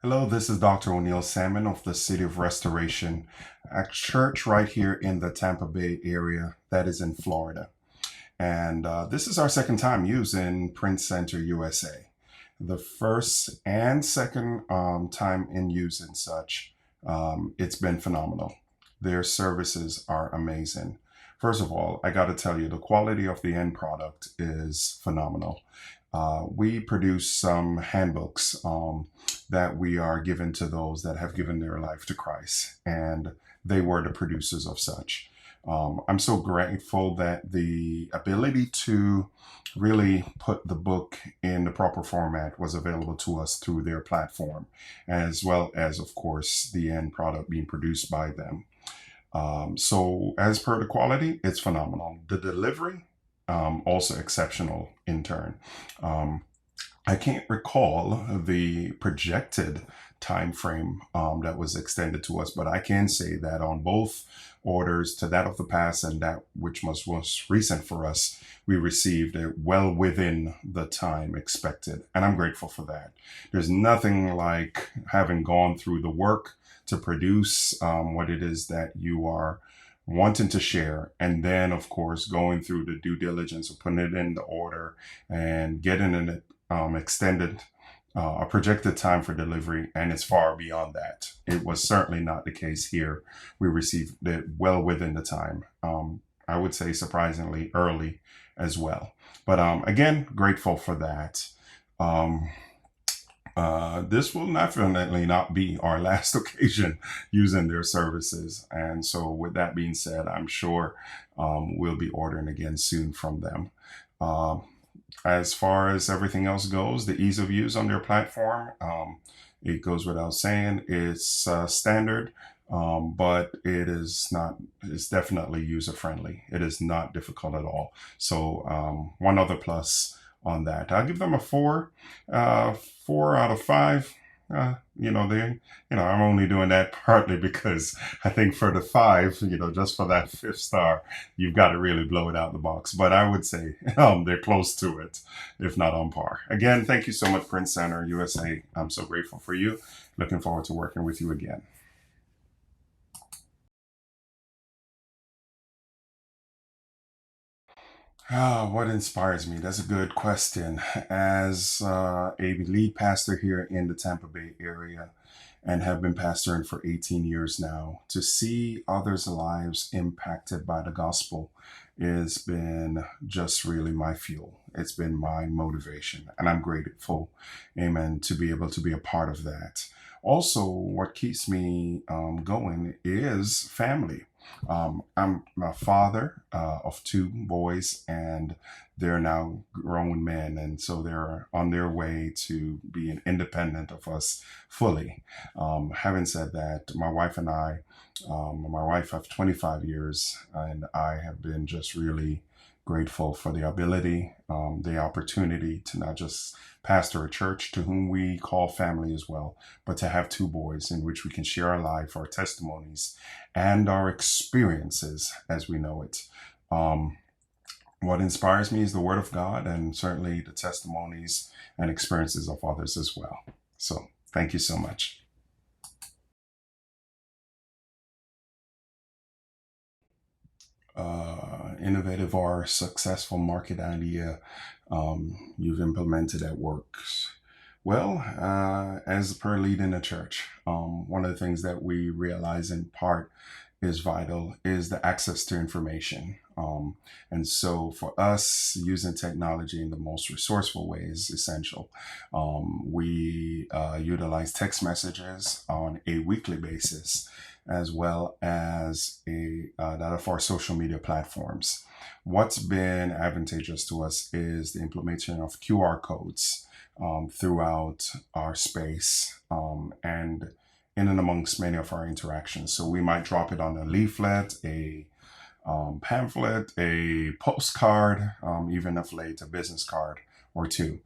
Hello, this is Doctor O'Neil Salmon of the City of Restoration, a church right here in the Tampa Bay area that is in Florida. And this is our second time using Print Center USA. The first and second time in using such, it's been phenomenal. Their services are amazing. First of all, I got to tell you, the quality of the end product is phenomenal. We produce some handbooks that we are given to those that have given their life to Christ, and they were the producers of such. I'm so grateful that the ability to really put the book in the proper format was available to us through their platform, as well as, of course, the end product being produced by them. So, as per the quality, it's phenomenal. The delivery, also exceptional in turn. Um, I can't recall the projected time frame that was extended to us, but I can say that on both orders, to that of the past and that which was most recent for us, we received it well within the time expected, and I'm grateful for that. There's nothing like having gone through the work to produce what it is that you are wanting to share, and then of course going through the due diligence of putting it in the order and getting it extended, a projected time for delivery, and it's far beyond that. It was certainly not the case here. We received it well within the time. I would say surprisingly early as well. But again, grateful for that. Um, this will definitely not be our last occasion using their services. And so, with that being said, I'm sure we'll be ordering again soon from them. Uh, as far as everything else goes, the ease of use on their platform, it goes without saying, it's standard, but it is not, it's definitely user friendly. It is not difficult at all. So, one other plus on that. I'll give them a 4 out of 5. I'm only doing that partly because I think for the 5, just for that fifth star, you've got to really blow it out the box. But I would say they're close to it, if not on par. Again, thank you so much, Prince Center USA. I'm so grateful for you. Looking forward to working with you again. What inspires me? That's a good question. As a lead pastor here in the Tampa Bay area and have been pastoring for 18 years now, to see others' lives impacted by the gospel has been just really my fuel. It's been my motivation, and I'm grateful, amen, to be able to be a part of that. Also, what keeps me going is family. I'm a father of 2 boys, and they're now grown men, and so they're on their way to being independent of us fully. Having said that, my wife have 25 years, and I have been just really grateful for the ability, the opportunity to not just pastor a church to whom we call family as well, but to have 2 boys in which we can share our life, our testimonies, and our experiences as we know it. Um, what inspires me is the Word of God and certainly the testimonies and experiences of others as well. So, thank you so much. Innovative or successful market idea you've implemented that works? Well, as per leading a church, one of the things that we realize in part is vital is the access to information. And so for us, using technology in the most resourceful way is essential. We utilize text messages on a weekly basis, as well as that of our social media platforms. What's been advantageous to us is the implementation of QR codes throughout our space, and in and amongst many of our interactions. So we might drop it on a leaflet, a pamphlet, a postcard, even of late, a business card or two.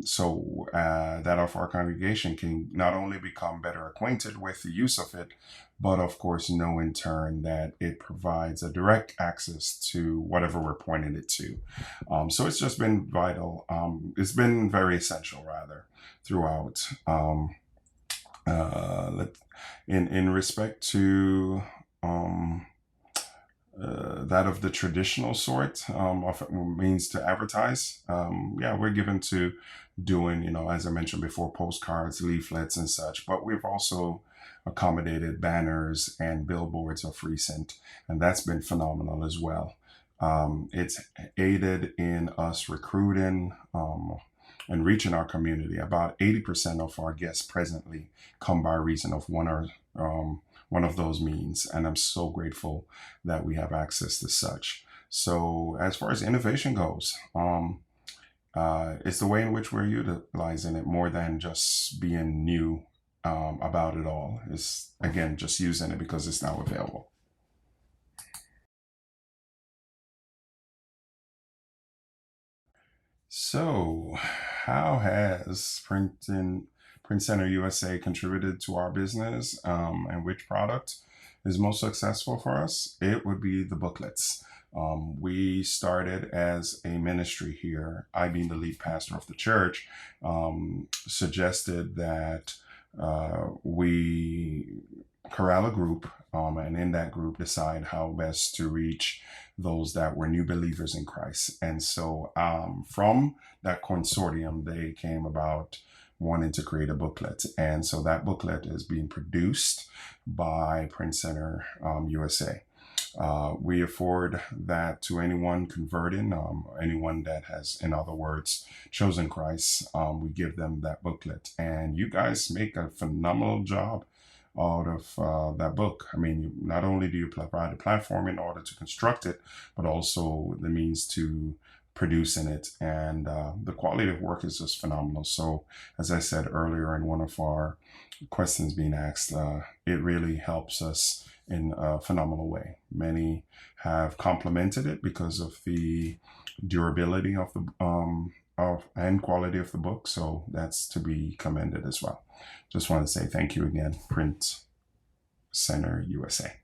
So that of our congregation can not only become better acquainted with the use of it, but of course know in turn that it provides a direct access to whatever we're pointing it to. So it's just been vital. It's been very essential, rather, throughout. Let in respect to um, that of the traditional sort of means to advertise. Yeah, we're given to doing, as I mentioned before, postcards, leaflets, and such. But we've also accommodated banners and billboards of recent, and that's been phenomenal as well. It's aided in us recruiting and reaching our community. About 80% of our guests presently come by reason of one of those means, and I'm so grateful that we have access to such. So, as far as innovation goes, it's the way in which we're utilizing it more than just being new about it all. It's again just using it because it's now available. So, how has Print Center USA contributed to our business, and which product is most successful for us? It would be the booklets. We started as a ministry here. I, being the lead pastor of the church, suggested that we corral a group, and in that group decide how best to reach those that were new believers in Christ. And so from that consortium, they came about wanting to create a booklet. And so that booklet is being produced by Print Center USA. We afford that to anyone converting, anyone that has, in other words, chosen Christ. We give them that booklet. And you guys make a phenomenal job out of that book. I mean, not only do you provide a platform in order to construct it, but also the means to producing it. And the quality of work is just phenomenal. So, as I said earlier in one of our questions being asked, it really helps us in a phenomenal way. Many have complimented it because of the durability of the and quality of the book. So that's to be commended as well. Just want to say thank you again, Print Center USA.